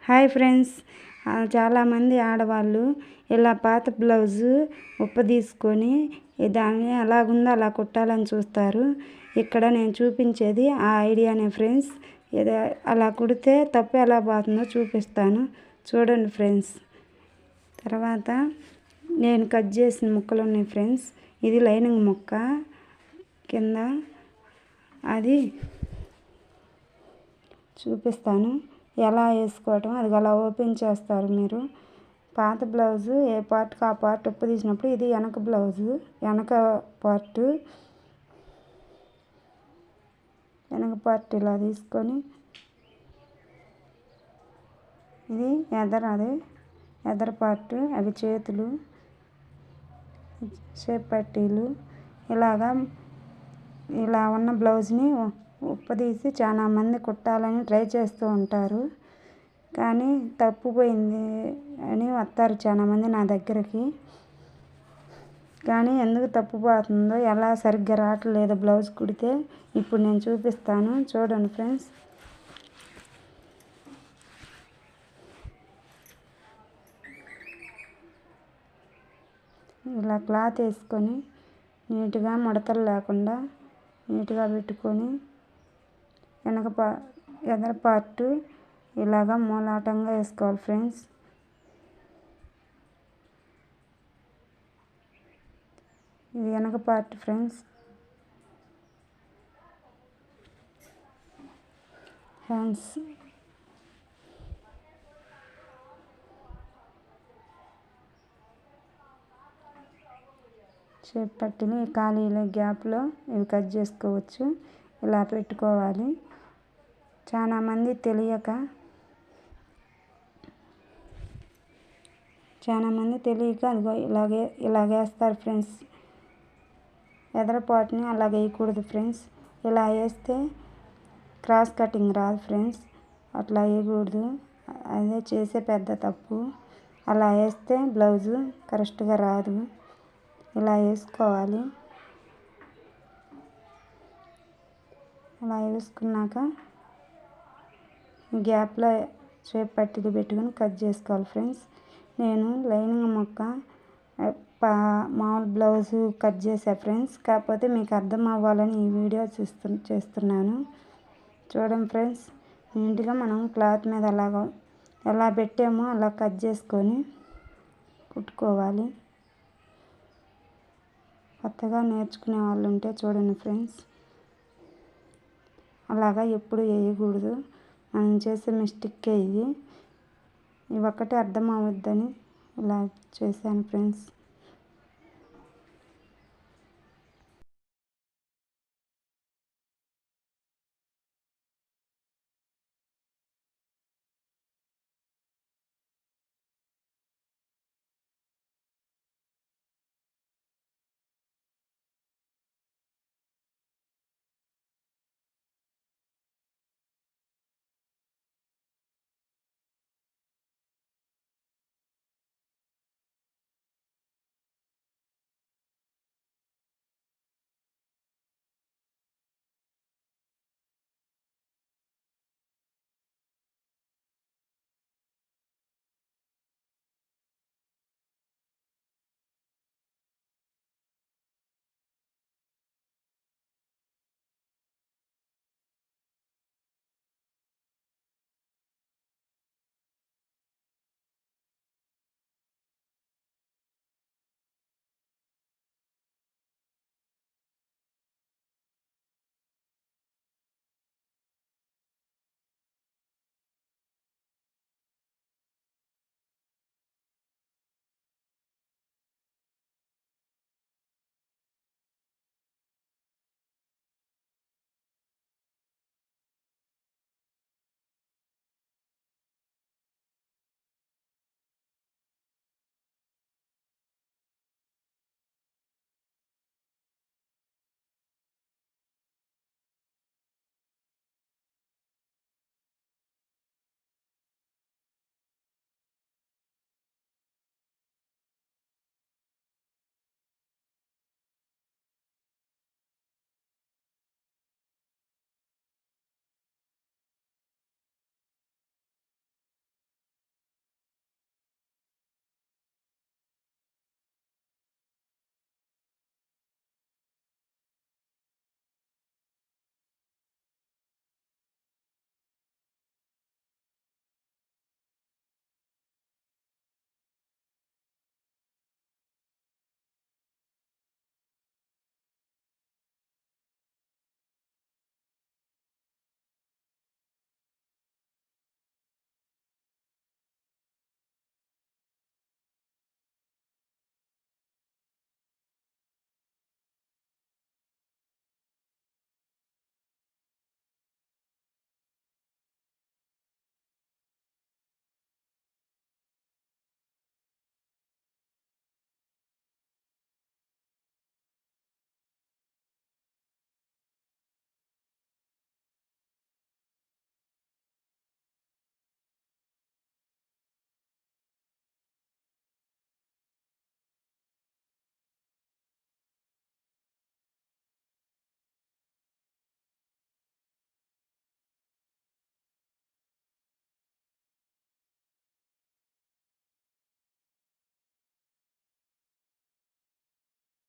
Hi friends, చాలామంది ఆడవాళ్ళు ఇలా పాత బ్లౌజు తీసుకొని దాన్ని ఎలాగుందో అలా కుట్టాలని చూస్తారు. ఇక్కడ నేను చూపించేది ఆ ఐడియానే ఫ్రెండ్స్. ఇది అలా కుడితే తప్పు ఎలా పోతుందో చూపిస్తాను, చూడండి ఫ్రెండ్స్. తర్వాత నేను కట్ చేసిన ముక్కలు ఉన్నాయి ఫ్రెండ్స్. ఇది లైనింగ్ ముక్క కింద, అది చూపిస్తాను ఎలా వేసుకోవటం. అది అలా ఓపెన్ చేస్తారు మీరు. పాత బ్లౌజు ఏ పార్ట్కి ఆ పార్ట్ తీసినప్పుడు ఇది వెనక బ్లౌజు, వెనక పార్ట్ ఇలా తీసుకొని, ఇది ఎదర పార్ట్, అవి చేతులు, షేప్ పట్టీలు. ఇలా ఉన్న బ్లౌజ్ని తీసి చాలా మంది కుట్టాలని ట్రై చేస్తూ ఉంటారు, కానీ తప్పిపోయింది అని వస్తారు చాలామంది నా దగ్గరికి. కానీ ఎందుకు తప్పిపోతుందో, ఎలా సరిగ్గా రావట్లేదు బ్లౌజ్ కుడితే ఇప్పుడు నేను చూపిస్తాను, చూడండి ఫ్రెండ్స్. ఇలా క్లాత్ వేసుకొని నీట్గా ముడతలు లేకుండా నీట్గా పెట్టుకొని, ఎదర పార్ట్ ఇలాగా మూలాటంగా వేసుకోవాలి ఫ్రెండ్స్. ఇది వెనక పార్ట్ ఫ్రెండ్స్. హ్యాండ్స్, షేప్ పట్టీలు ఖాళీలో గ్యాప్లో ఇవి కట్ చేసుకోవచ్చు. ఇలా పెట్టుకోవాలి. చాలామంది తెలియక అదిగో ఇలాగేస్తారు ఫ్రెండ్స్. ఎదర పార్ట్ని అలా వేయకూడదు ఫ్రెండ్స్. ఇలా వేస్తే క్రాస్ కటింగ్ రాదు ఫ్రెండ్స్. అట్లా వేయకూడదు, అదే చేసే పెద్ద తప్పు. అలా వేస్తే బ్లౌజు కరెక్ట్గా రాదు. ఇలా వేసుకోవాలి. అలా వేసుకున్నాక గ్యాప్లో షేప్ పట్టీలు పెట్టుకొని కట్ చేసుకోవాలి ఫ్రెండ్స్. నేను లైనింగ్ ముక్క మామూలు బ్లౌజు కట్ చేసా ఫ్రెండ్స్, కాకపోతే మీకు అర్థం అవ్వాలని ఈ వీడియో చేస్తున్నాను, చూడండి ఫ్రెండ్స్. నీట్గా మనం క్లాత్ మీద ఎలా పెట్టామో అలా కట్ చేసుకొని కుట్టుకోవాలి. కొత్తగా నేర్చుకునే వాళ్ళు ఉంటే చూడండి ఫ్రెండ్స్. అలాగా ఎప్పుడు వేయకూడదు, మనం చేసే మిస్టేక్కే ఇది. ఒక్కటే అర్థం అవుద్దని ఇలా చేశాను ఫ్రెండ్స్.